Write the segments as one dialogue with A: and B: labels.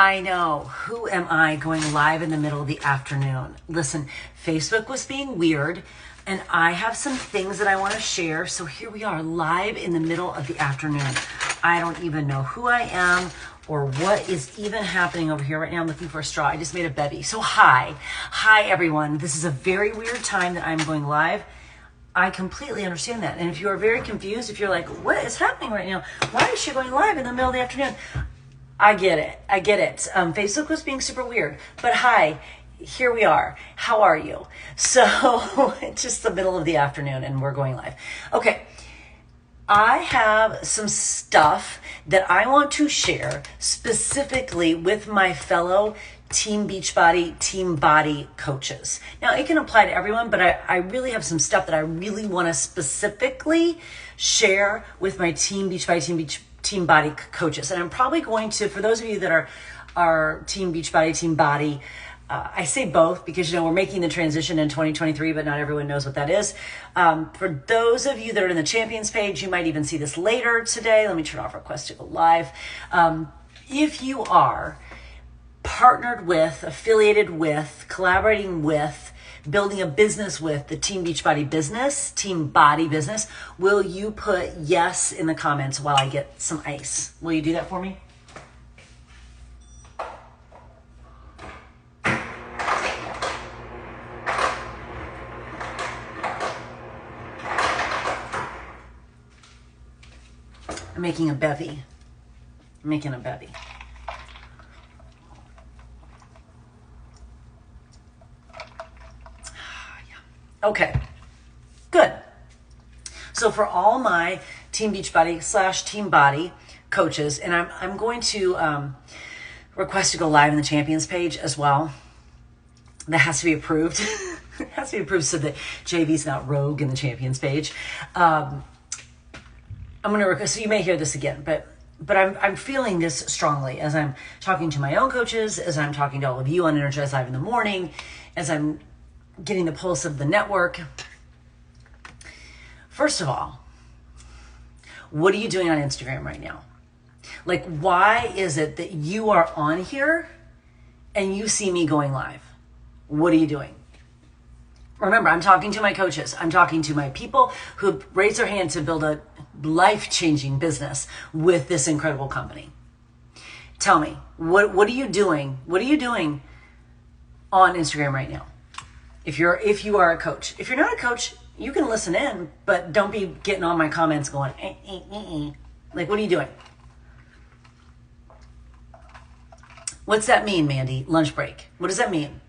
A: I know. Who am I going live in the middle of the afternoon? Listen, Facebook was being weird and I have some things that I want to share. So here we are live in the middle of the afternoon. I don't even know who I am or what is even happening over here right now. I'm looking for a straw. I just made a bevy. So hi everyone. This is a very weird time that I'm going live. I completely understand that. And if you are very confused, if you're like, what is happening right now? Why is she going live in the middle of the afternoon? I get it. Facebook was being super weird, but hi, here we are. How are you? So it's just the middle of the afternoon and we're going live. Okay. I have some stuff that I want to share specifically with my fellow Team Beachbody, Team Body coaches. Now it can apply to everyone, but I really have some stuff that I really want to specifically share with my Team Beachbody, Team Body coaches. And I'm probably going to, for those of you that are Team Beachbody, Team Body, I say both because, we're making the transition in 2023, but not everyone knows what that is. For those of you that are in the champions page, you might even see this later today. Let me turn off request to go live. If you are partnered with, affiliated with, collaborating with, building a business with the Team Beachbody business, Team Body business, will you put yes in the comments while I get some ice? Will you do that for me? I'm making a bevy. Okay, good. So for all my Team Beachbody / Team Body coaches, and I'm going to request to go live in the champions page as well. That has to be approved. It has to be approved so that JV's not rogue in the champions page. I'm going to request, so you may hear this again, but I'm feeling this strongly as I'm talking to my own coaches, as I'm talking to all of you on Energize Live in the morning, as I'm getting the pulse of the network. First of all, what are you doing on Instagram right now? Like, why is it that you are on here and you see me going live? What are you doing? Remember, I'm talking to my coaches. I'm talking to my people who raise their hand to build a life-changing business with this incredible company. Tell me, what are you doing? What are you doing on Instagram right now? If you are a coach. If you're not a coach, you can listen in, but don't be getting on my comments going, Like, what are you doing? What's that mean, Mandy? Lunch break. What does that mean?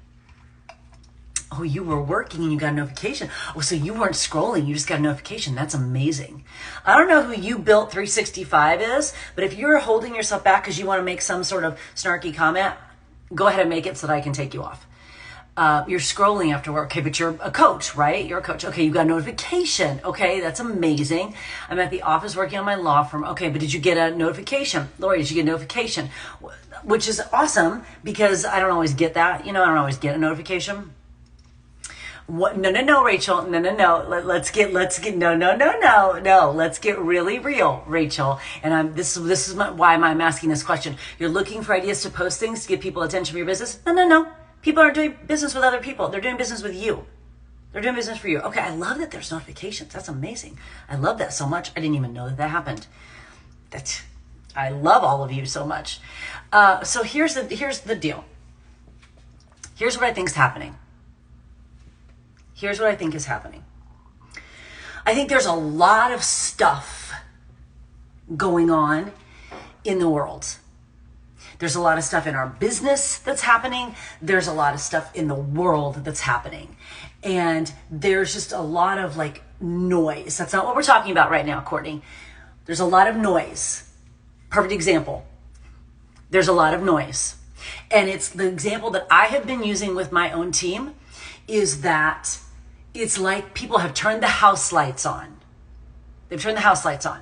A: Oh, you were working and you got a notification. Oh, so you weren't scrolling, you just got a notification. That's amazing. I don't know who you built 365 is, but if you're holding yourself back because you want to make some sort of snarky comment, go ahead and make it so that I can take you off. You're scrolling after work. Okay, but you're a coach, right? You're a coach. Okay, you got a notification. Okay, that's amazing. I'm at the office working on my law firm. Okay, but did you get a notification? Lori, did you get a notification? Which is awesome because I don't always get that. I don't always get a notification. What? No, Rachel. No. Let's get no. Let's get really real, Rachel. And this is why I'm asking this question. You're looking for ideas to post things to get people attention for your business? No. People aren't doing business with other people. They're doing business with you. They're doing business for you. Okay, I love that there's notifications. That's amazing. I love that so much. I didn't even know that happened. I love all of you so much. So here's the deal. Here's what I think is happening. Here's what I think is happening. I think there's a lot of stuff going on in the world. There's a lot of stuff in our business that's happening. There's a lot of stuff in the world that's happening. And there's just a lot of noise. That's not what we're talking about right now, Courtney. There's a lot of noise. Perfect example. There's a lot of noise. And it's the example that I have been using with my own team is that it's like people have turned the house lights on. They've turned the house lights on.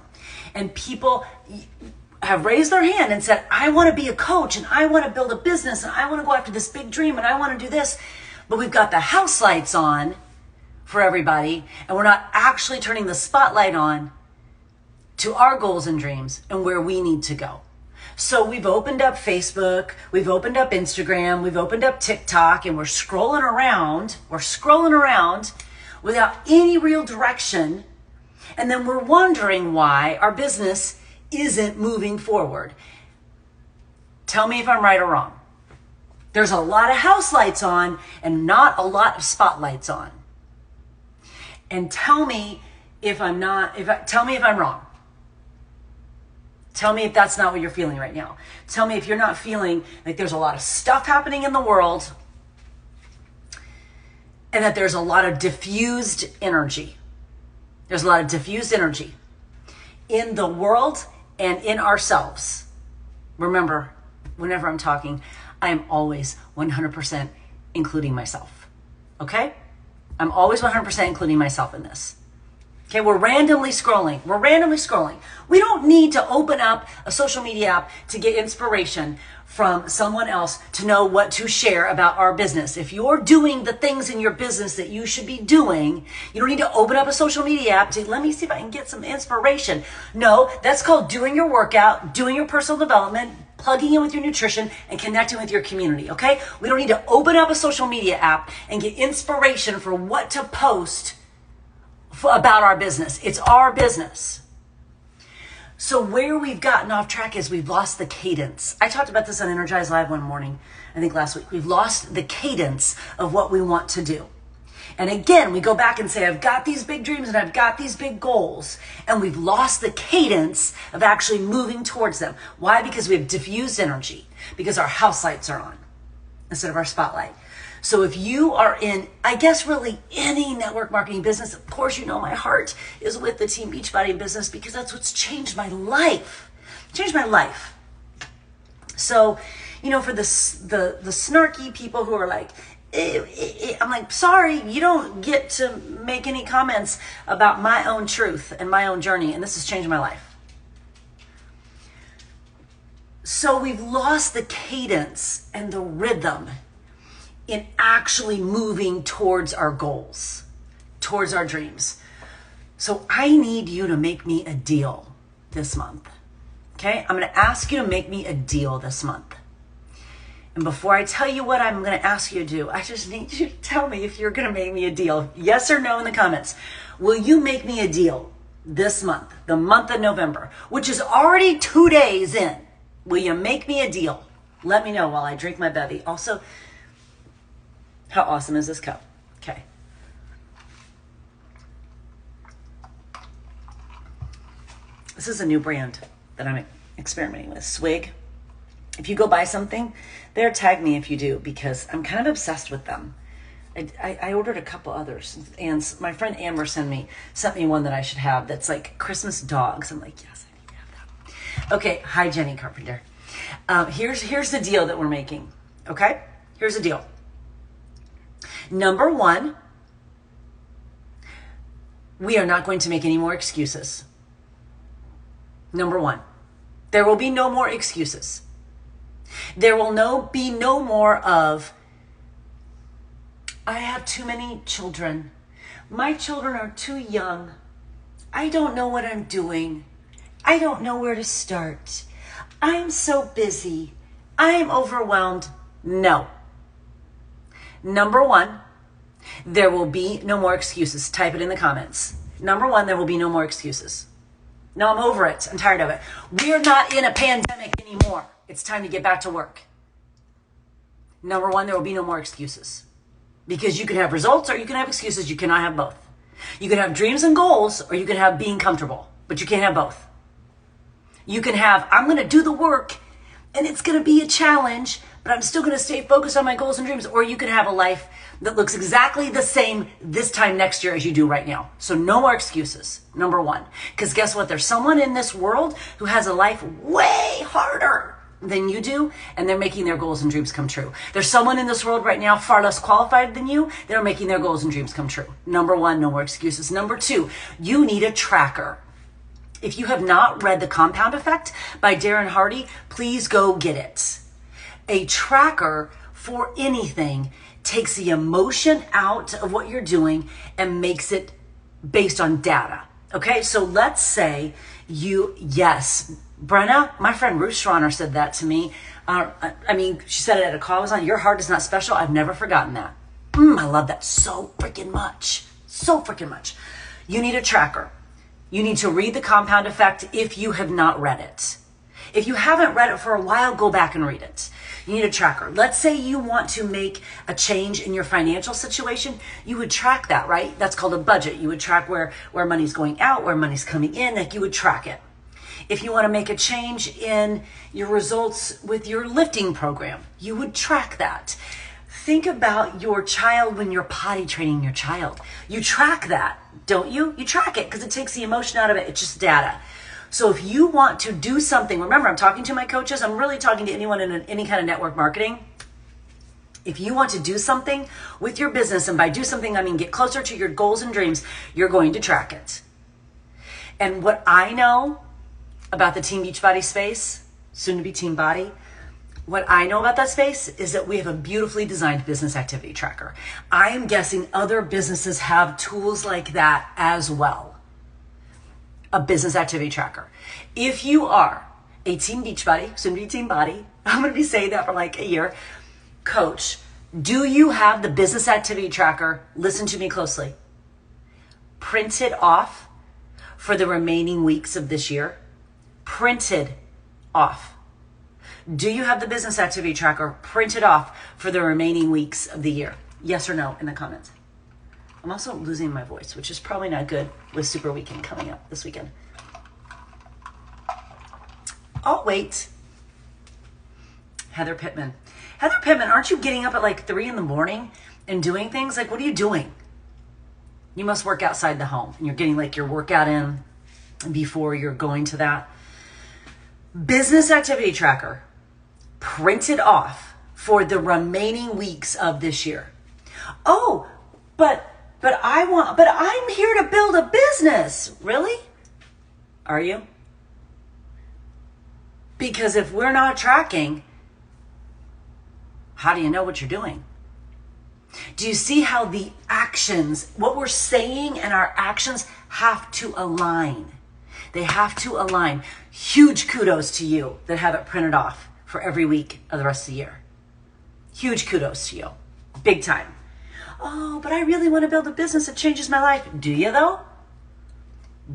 A: And people have raised their hand and said, I want to be a coach and I want to build a business and I want to go after this big dream and I want to do this. But we've got the house lights on for everybody and we're not actually turning the spotlight on to our goals and dreams and where we need to go. So we've opened up Facebook, we've opened up Instagram, we've opened up TikTok, and we're scrolling around without any real direction. And then we're wondering why our business isn't moving forward. Tell me if I'm right or wrong. There's a lot of house lights on and not a lot of spotlights on. And tell me if I'm wrong. Tell me if that's not what you're feeling right now. Tell me if you're not feeling like there's a lot of stuff happening in the world and that there's a lot of diffused energy. There's a lot of diffused energy in the world and in ourselves. Remember, whenever I'm talking, I am always 100% including myself. Okay? I'm always 100% including myself in this. Okay, we're randomly scrolling. We don't need to open up a social media app to get inspiration from someone else to know what to share about our business. If you're doing the things in your business that you should be doing, you don't need to open up a social media app to, let me see if I can get some inspiration. No, that's called doing your workout, doing your personal development, plugging in with your nutrition, and connecting with your community, okay? We don't need to open up a social media app and get inspiration for what to post about our business. It's our business. So where we've gotten off track is we've lost the cadence. I talked about this on Energize Live one morning, I think last week. We've lost the cadence of what we want to do. And again, we go back and say, I've got these big dreams and I've got these big goals. And we've lost the cadence of actually moving towards them. Why? Because we have diffused energy. Because our house lights are on instead of our spotlight. So if you are in, I guess really any network marketing business, of course, you know my heart is with the Team Beachbody business because that's what's changed my life. So, you know, for the snarky people who are like, I'm like, sorry, you don't get to make any comments about my own truth and my own journey, and this has changed my life. So we've lost the cadence and the rhythm in actually moving towards our goals, towards our dreams. So I need you to make me a deal this month. Okay? I'm going to ask you to make me a deal this month. And before I tell you what I'm going to ask you to do, I just need you to tell me if you're going to make me a deal. Yes or no in the comments. Will you make me a deal this month, the month of November, which is already 2 days in? Will you make me a deal? Let me know while I drink my bevy. Also, how awesome is this cup? Okay. This is a new brand that I'm experimenting with, Swig. If you go buy something, there, tag me if you do, because I'm kind of obsessed with them. I ordered a couple others, and my friend Amber sent me one that I should have that's like Christmas dogs. I'm like, yes, I need to have that. Okay, hi, Jenny Carpenter. Here's the deal that we're making, okay? Here's the deal. Number one, we are not going to make any more excuses. Number one, there will be no more excuses. There will be no more of, I have too many children. My children are too young. I don't know what I'm doing. I don't know where to start. I'm so busy. I'm overwhelmed. No. Number one, there will be no more excuses. Type it in the comments. Number one, there will be no more excuses. No, I'm over it. I'm tired of it. We're not in a pandemic anymore. It's time to get back to work. Number one, there will be no more excuses. Because you can have results or you can have excuses. You cannot have both. You can have dreams and goals or you can have being comfortable. But you can't have both. You can have, I'm going to do the work and it's going to be a challenge, but I'm still going to stay focused on my goals and dreams. Or you can have a life that looks exactly the same this time next year as you do right now. So no more excuses, number one. Because guess what? There's someone in this world who has a life way harder than you do, and they're making their goals and dreams come true. There's someone in this world right now far less qualified than you. They're making their goals and dreams come true. Number one, no more excuses. Number two, you need a tracker. If you have not read The Compound Effect by Darren Hardy, please go get it. A tracker for anything takes the emotion out of what you're doing and makes it based on data. Okay, so let's say yes, Brenna, my friend Ruth Schroner said that to me. She said it at a call I was on. Your heart is not special. I've never forgotten that. I love that so freaking much. So freaking much. You need a tracker. You need to read The Compound Effect if you have not read it. If you haven't read it for a while, go back and read it. You need a tracker. Let's say you want to make a change in your financial situation. You would track that, right? That's called a budget. You would track where money's going out, where money's coming in. Like, you would track it. If you want to make a change in your results with your lifting program, you would track that. Think about your child when you're potty training your child. You track that, don't you? You track it because it takes the emotion out of it. It's just data. So if you want to do something, remember, I'm talking to my coaches. I'm really talking to anyone in any kind of network marketing. If you want to do something with your business, and by do something, I mean get closer to your goals and dreams, you're going to track it. And what I know about the Team Beachbody space, soon to be Team Body, what I know about that space is that we have a beautifully designed business activity tracker. I am guessing other businesses have tools like that as well. A business activity tracker. If you are a Team Beachbody, soon to be Team Body, I'm going to be saying that for like a year, coach, do you have the business activity tracker? Listen to me closely. Print it off for the remaining weeks of this year. Printed off. Do you have the business activity tracker printed off for the remaining weeks of the year? Yes or no in the comments. I'm also losing my voice, which is probably not good with Super Weekend coming up this weekend. Oh, wait. Heather Pittman. Heather Pittman, aren't you getting up at like 3 a.m. and doing things? Like, what are you doing? You must work outside the home and you're getting like your workout in before you're going to that. Business activity tracker. Print it off for the remaining weeks of this year. Oh, but I'm here to build a business. Really? Are you? Because if we're not tracking, how do you know what you're doing? Do you see how the actions, what we're saying and our actions have to align? They have to align. Huge kudos to you that have it printed off for every week of the rest of the year. Huge kudos to you. Big time. Oh, but I really want to build a business that changes my life. Do you though?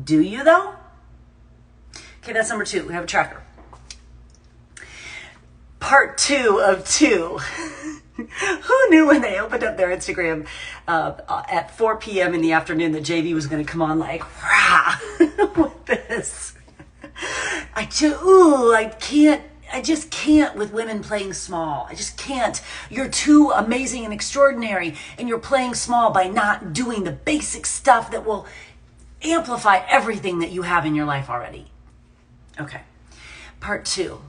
A: Do you though? Okay, that's number 2. We have a tracker. Part 2 of 2. Who knew when they opened up their Instagram at 4 p.m. in the afternoon that JV was going to come on like, rah, with this? I just can't with women playing small. I just can't. You're too amazing and extraordinary, and you're playing small by not doing the basic stuff that will amplify everything that you have in your life already. Okay. Part 2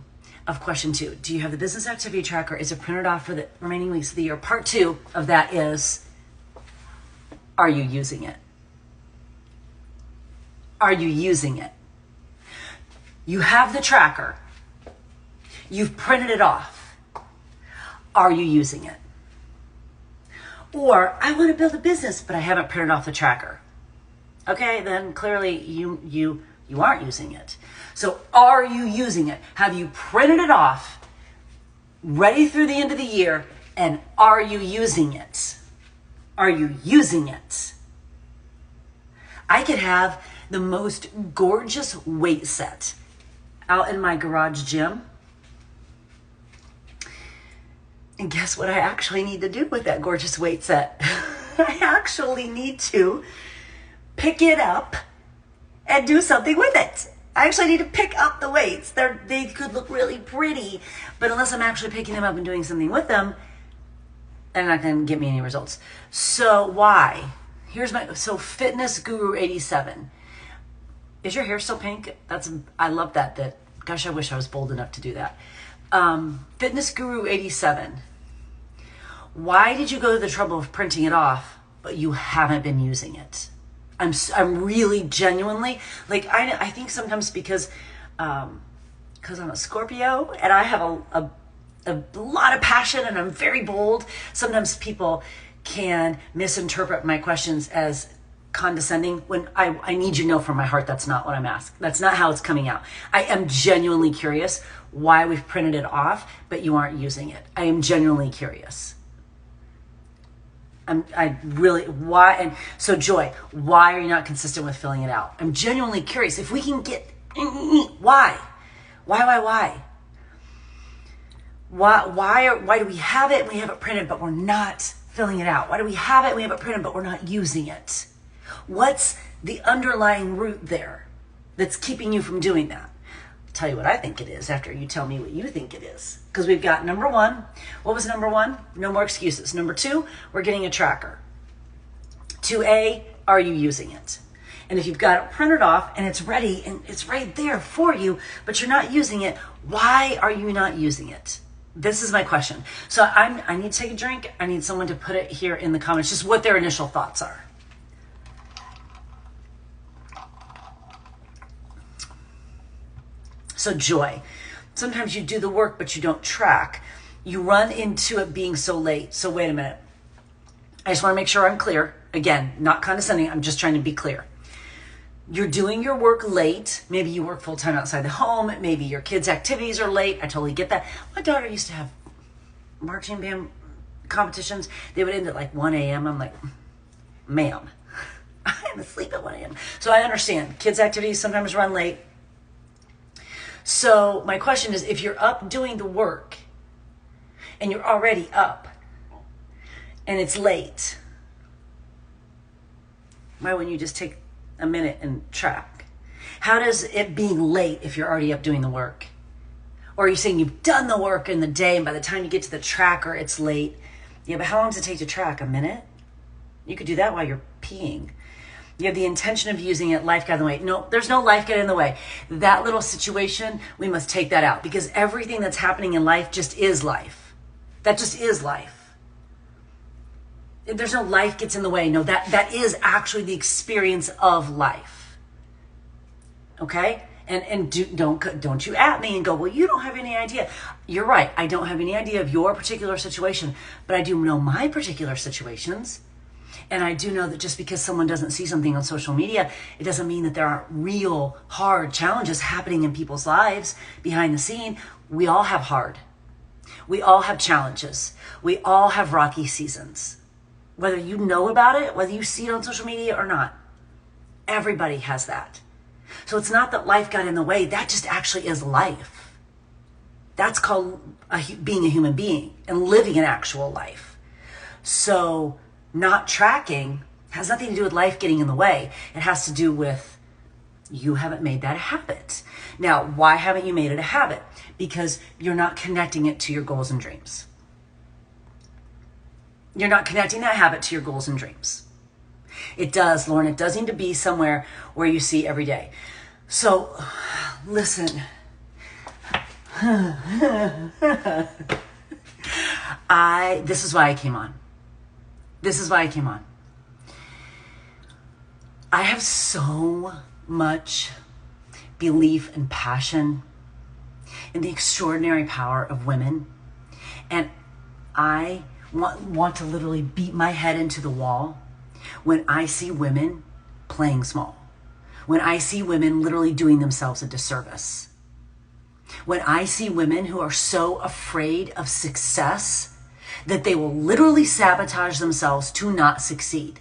A: of question 2. Do you have the business activity tracker? Is it printed off for the remaining weeks of the year? Part 2 of that is, are you using it? Are you using it? You have the tracker. You've printed it off. Are you using it? Or, I want to build a business, but I haven't printed off the tracker. Okay, then clearly you aren't using it. So are you using it? Have you printed it off, ready through the end of the year, and are you using it? Are you using it? I could have the most gorgeous weight set out in my garage gym. And guess what I actually need to do with that gorgeous weight set? I actually need to pick it up and do something with it. I actually need to pick up the weights. They could look really pretty, but unless I'm actually picking them up and doing something with them, they're not going to get me any results. So why? So Fitness Guru 87. Is your hair still pink? I love that. Gosh, I wish I was bold enough to do that. Fitness Guru 87. Why did you go to the trouble of printing it off, but you haven't been using it? I'm really genuinely, like, I think sometimes because I'm a Scorpio and I have a lot of passion and I'm very bold, sometimes people can misinterpret my questions as condescending when I need you to know from my heart that's not what I'm asking. That's not how it's coming out. I am genuinely curious why we've printed it off, but you aren't using it. I am genuinely curious. Why? And so Joy, why are you not consistent with filling it out? I'm genuinely curious. If we can get, why? Why do we have it and we have it printed, but we're not filling it out? Why do we have it and we have it printed, but we're not using it? What's the underlying root there that's keeping you from doing that? I'll tell you what I think it is after you tell me what you think it is. Because we've got number one. What was number one? No more excuses. Number two, we're getting a tracker. 2A, are you using it? And if you've got it printed off and it's ready and it's right there for you, but you're not using it, why are you not using it? This is my question. So I need to take a drink. I need someone to put it here in the comments, just what their initial thoughts are. So Joy, sometimes you do the work, but you don't track. You run into it being so late. So wait a minute. I just want to make sure I'm clear. Again, not condescending. I'm just trying to be clear. You're doing your work late. Maybe you work full time outside the home. Maybe your kids' activities are late. I totally get that. My daughter used to have marching band competitions. They would end at like 1 a.m. I'm like, ma'am, I'm asleep at 1 a.m. So I understand. Kids' activities sometimes run late. So my question is, if you're up doing the work and you're already up and it's late, why wouldn't you just take a minute and track? How does it being late if you're already up doing the work? Or are you saying you've done the work in the day and by the time you get to the tracker, it's late? Yeah, but how long does it take to track? A minute? You could do that while you're peeing. You have the intention of using it, life got in the way. No, there's no life get in the way. That little situation, we must take that out because everything that's happening in life just is life. That just is life. There's no life gets in the way. No, that is actually the experience of life. Okay? And don't you at me and go, well, you don't have any idea. You're right. I don't have any idea of your particular situation, but I do know my particular situations. And I do know that just because someone doesn't see something on social media, it doesn't mean that there aren't real hard challenges happening in people's lives behind the scene. We all have hard. We all have challenges. We all have rocky seasons. Whether you know about it, whether you see it on social media or not, everybody has that. So it's not that life got in the way. That just actually is life. That's called being a human being and living an actual life. So not tracking has nothing to do with life getting in the way. It has to do with you haven't made that a habit. Now, why haven't you made it a habit? Because you're not connecting it to your goals and dreams. You're not connecting that habit to your goals and dreams. It does, Lauren. It does need to be somewhere where you see every day. So, listen. This is why I came on. This is why I came on. I have so much belief and passion in the extraordinary power of women. And I want to literally beat my head into the wall when I see women playing small. When I see women literally doing themselves a disservice. When I see women who are so afraid of success that they will literally sabotage themselves to not succeed.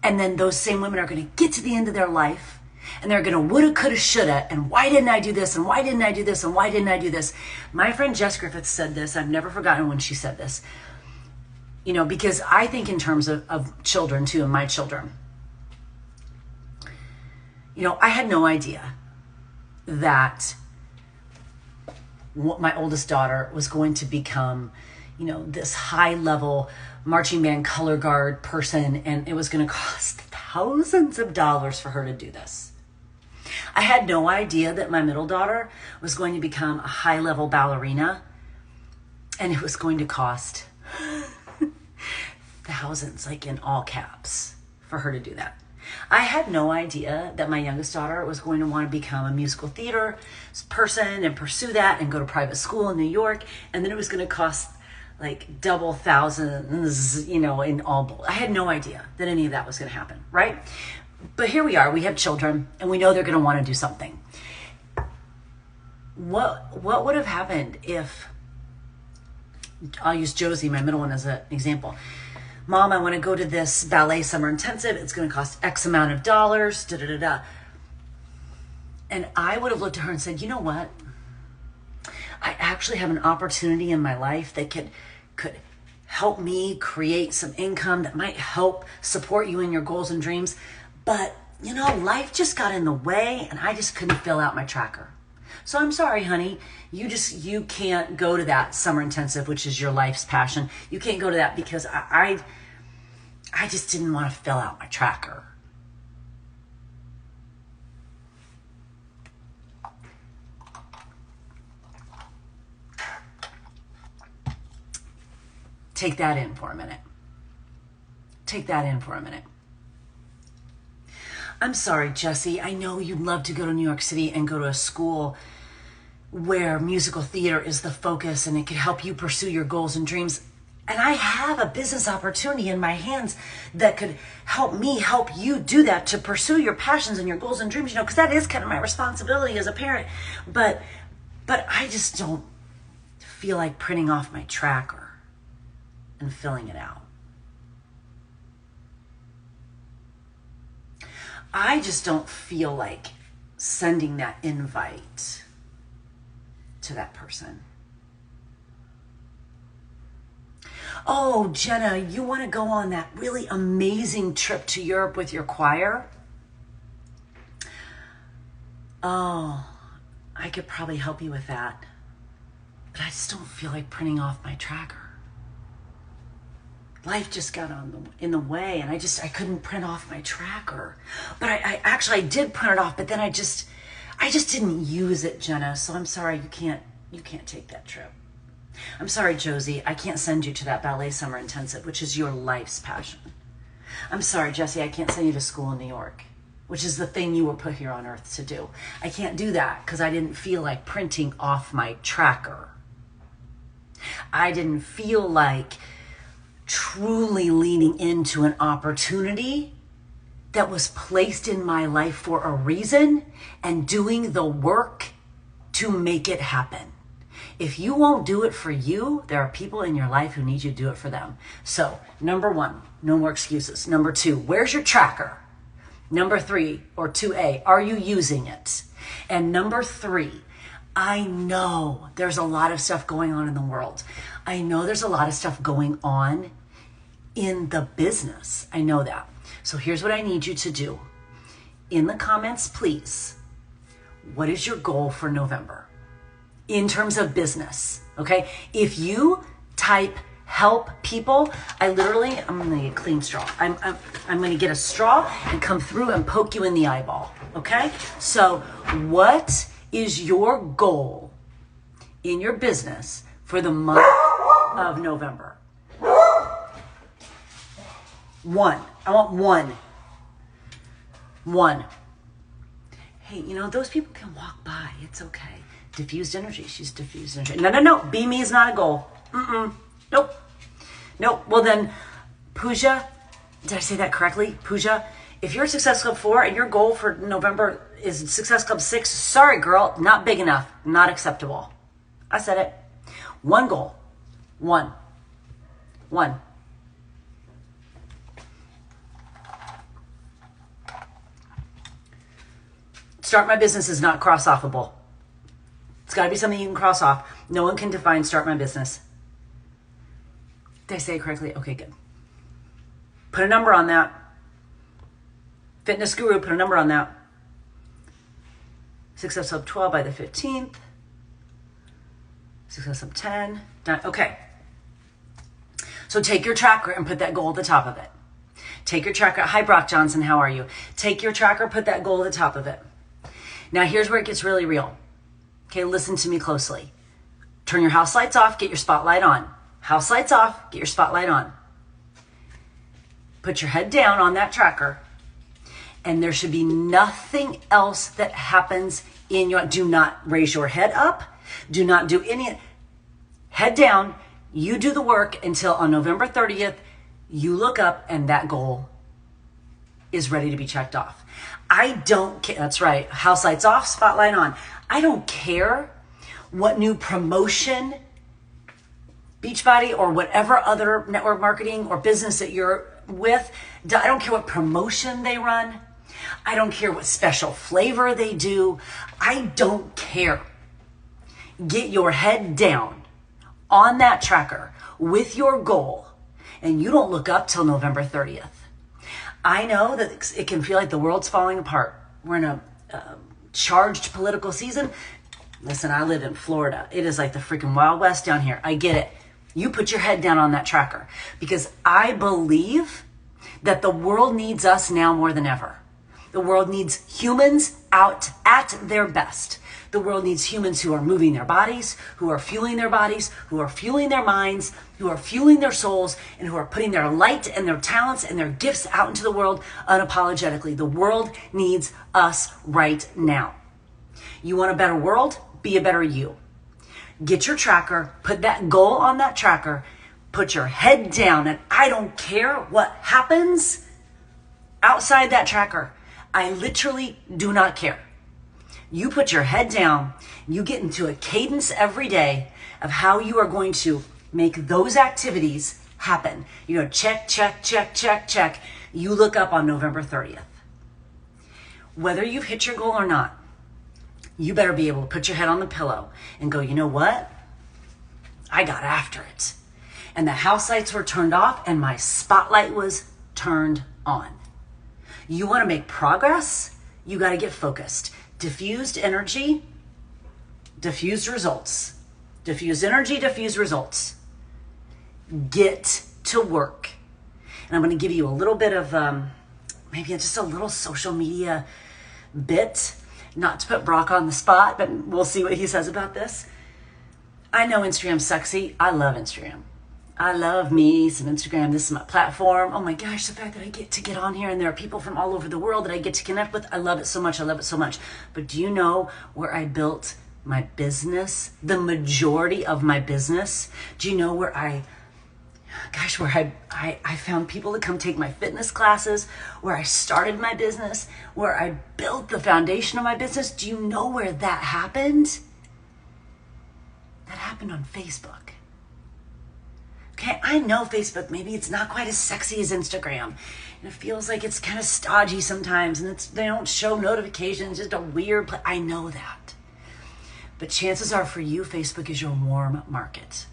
A: And then those same women are going to get to the end of their life and they're going to woulda, coulda, shoulda, and why didn't I do this, and why didn't I do this, and why didn't I do this? My friend Jess Griffiths said this. I've never forgotten when she said this. You know, because I think in terms of children too, and my children. You know, I had no idea that my oldest daughter was going to become, you know, this high level marching band color guard person, and it was going to cost thousands of dollars for her to do this. I had no idea that my middle daughter was going to become a high level ballerina, and it was going to cost thousands, like in all caps, for her to do that. I had no idea that my youngest daughter was going to want to become a musical theater person and pursue that and go to private school in New York. And then it was going to cost like double thousands, you know, in all. I had no idea that any of that was going to happen, right? But here we are. We have children, and we know they're going to want to do something. What would have happened if, I'll use Josie, my middle one, as an example. Mom, I want to go to this ballet summer intensive. It's going to cost X amount of dollars, da da da da. And I would have looked at her and said, you know what? I actually have an opportunity in my life that could help me create some income that might help support you in your goals and dreams. But, you know, life just got in the way and I just couldn't fill out my tracker. So I'm sorry, honey. You can't go to that summer intensive, which is your life's passion. You can't go to that because I just didn't want to fill out my tracker. Take that in for a minute. Take that in for a minute. I'm sorry, Jessie. I know you'd love to go to New York City and go to a school where musical theater is the focus and it could help you pursue your goals and dreams. And I have a business opportunity in my hands that could help me help you do that, to pursue your passions and your goals and dreams, you know, because that is kind of my responsibility as a parent. But I just don't feel like printing off my tracker and filling it out. I just don't feel like sending that invite to that person. Oh, Jenna, you want to go on that really amazing trip to Europe with your choir? Oh, I could probably help you with that. But I just don't feel like printing off my tracker. Life just got in the way and I couldn't print off my tracker. But I actually did print it off, but then I just didn't use it, Jenna. So I'm sorry, you can't take that trip. I'm sorry, Josie, I can't send you to that ballet summer intensive, which is your life's passion. I'm sorry, Jessie, I can't send you to school in New York, which is the thing you were put here on earth to do. I can't do that because I didn't feel like printing off my tracker. I didn't feel like truly leaning into an opportunity that was placed in my life for a reason and doing the work to make it happen. If you won't do it for you, there are people in your life who need you to do it for them. So, number 1, no more excuses. Number 2, where's your tracker? Number 3, or 2A, are you using it? And number 3, I know there's a lot of stuff going on in the world. I know there's a lot of stuff going on in the business. I know that. So here's what I need you to do. In the comments, please, what is your goal for November in terms of business? Okay. If you type help people, I'm going to get clean straw. I'm going to get a straw and come through and poke you in the eyeball. Okay. So what is your goal in your business for the month of November? 1. I want 1. 1. Hey, you know, those people can walk by. It's okay. Diffused energy. She's diffused energy. No. Be me is not a goal. Nope. Well then, Pooja, did I say that correctly? Pooja, if you're Success Club 4 and your goal for November is Success Club 6, sorry girl, not big enough. Not acceptable. I said it. 1 goal. 1. Start my business is not cross-offable. It's got to be something you can cross off. No one can define start my business. Did I say it correctly? Okay, good. Put a number on that. Fitness Guru, put a number on that. Success Club 12 by the 15th. Success Club 10. Done. Okay. So take your tracker and put that goal at the top of it. Take your tracker. Hi, Brock Johnson. How are you? Take your tracker, put that goal at the top of it. Now, here's where it gets really real. Okay, listen to me closely. Turn your house lights off, get your spotlight on. House lights off, get your spotlight on. Put your head down on that tracker, and there should be nothing else that happens in your... Do not raise your head up. Do not do any... Head down, You do the work until on November 30th, you look up and that goal is ready to be checked off. I don't care. That's right. House lights off, spotlight on. I don't care what new promotion Beachbody or whatever other network marketing or business that you're with, I don't care what promotion they run. I don't care what special flavor they do. I don't care. Get your head down on that tracker with your goal, and you don't look up till November 30th. I know that it can feel like the world's falling apart. We're in a charged political season. Listen, I live in Florida. It is like the freaking Wild West down here. I get it. You put your head down on that tracker because I believe that the world needs us now more than ever. The world needs humans out at their best. The world needs humans who are moving their bodies, who are fueling their bodies, who are fueling their minds, who are fueling their souls, and who are putting their light and their talents and their gifts out into the world unapologetically. The world needs us right now. You want a better world? Be a better you. Get your tracker, put that goal on that tracker, put your head down, and I don't care what happens outside that tracker. I literally do not care. You put your head down, you get into a cadence every day of how you are going to make those activities happen. You know, check, check, check, check, check. You look up on November 30th. Whether you've hit your goal or not, you better be able to put your head on the pillow and go, you know what? I got after it. And the house lights were turned off and my spotlight was turned on. You want to make progress? You got to get focused. Diffused energy, diffused results. Diffused energy, diffused results. Get to work. And I'm going to give you a little bit of, maybe just a little social media bit. Not to put Brock on the spot, but we'll see what he says about this. I know Instagram's sexy. I love Instagram. I love me some Instagram. This is my platform. Oh my gosh, the fact that I get to get on here and there are people from all over the world that I get to connect with. I love it so much. I love it so much. But do you know where I built my business? The majority of my business. Do you know where I found people to come take my fitness classes, where I started my business, where I built the foundation of my business? Do you know where that happened? That happened on Facebook. Okay, I know Facebook, maybe it's not quite as sexy as Instagram. And it feels like it's kind of stodgy sometimes, and they don't show notifications, just a weird place. I know that. But chances are for you, Facebook is your warm market.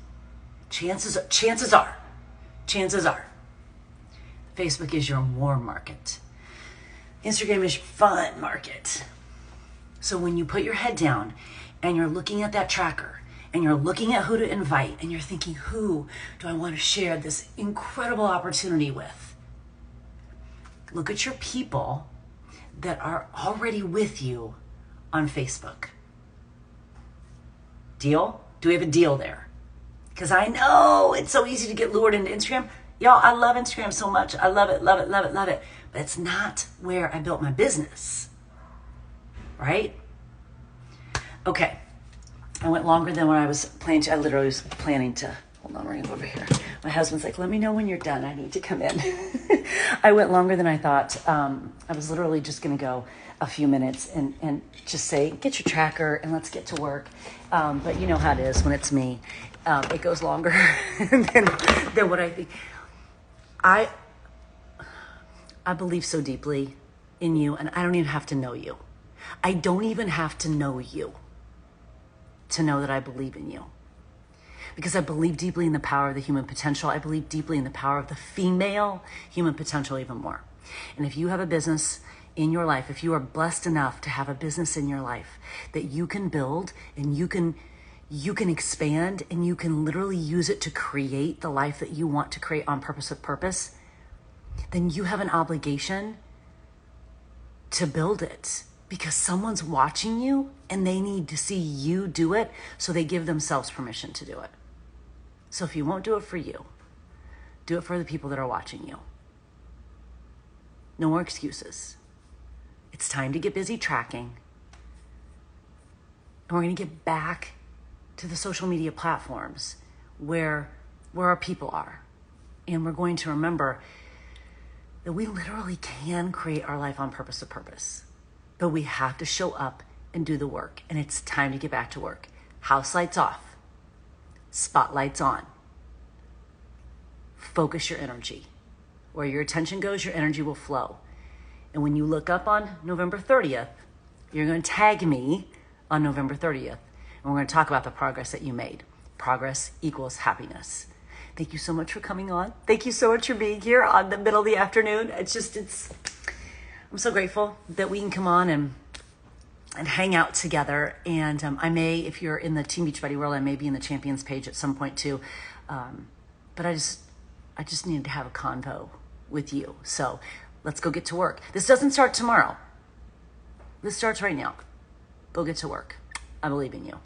A: Chances are, Facebook is your warm market. Instagram is your fun market. So when you put your head down and you're looking at that tracker and you're looking at who to invite and you're thinking, who do I want to share this incredible opportunity with? Look at your people that are already with you on Facebook. Deal? Do we have a deal there? Because I know it's so easy to get lured into Instagram. Y'all, I love Instagram so much. I love it, love it, love it, love it. But it's not where I built my business, right? Okay. I went longer than what I was planning to. I literally was planning to. Hold on, we're going to go over here. My husband's like, let me know when you're done. I need to come in. I went longer than I thought. I was literally just going to go a few minutes and just say, get your tracker and let's get to work. But you know how it is when it's me. It goes longer than what I think. I believe so deeply in you, and I don't even have to know you. I don't even have to know you to know that I believe in you. Because I believe deeply in the power of the human potential. I believe deeply in the power of the female human potential even more. And if you have a business in your life, if you are blessed enough to have a business in your life that you can build and you can expand and you can literally use it to create the life that you want to create on purpose with purpose, then you have an obligation to build it because someone's watching you and they need to see you do it, so they give themselves permission to do it. So if you won't do it for you, do it for the people that are watching you. No more excuses. It's time to get busy tracking. And we're going to get back to the social media platforms where where our people are. And we're going to remember that we literally can create our life on purpose to purpose. But we have to show up and do the work. And it's time to get back to work. House lights off. Spotlights on. Focus your energy. Where your attention goes, your energy will flow. And when you look up on November 30th, you're going to tag me on November 30th. And we're going to talk about the progress that you made. Progress equals happiness. Thank you so much for coming on. Thank you so much for being here on the middle of the afternoon. I'm so grateful that we can come on and hang out together. And I may, if you're in the Team Beachbody world, I may be in the Champions page at some point too. But I just needed to have a convo with you. So let's go get to work. This doesn't start tomorrow. This starts right now. Go get to work. I believe in you.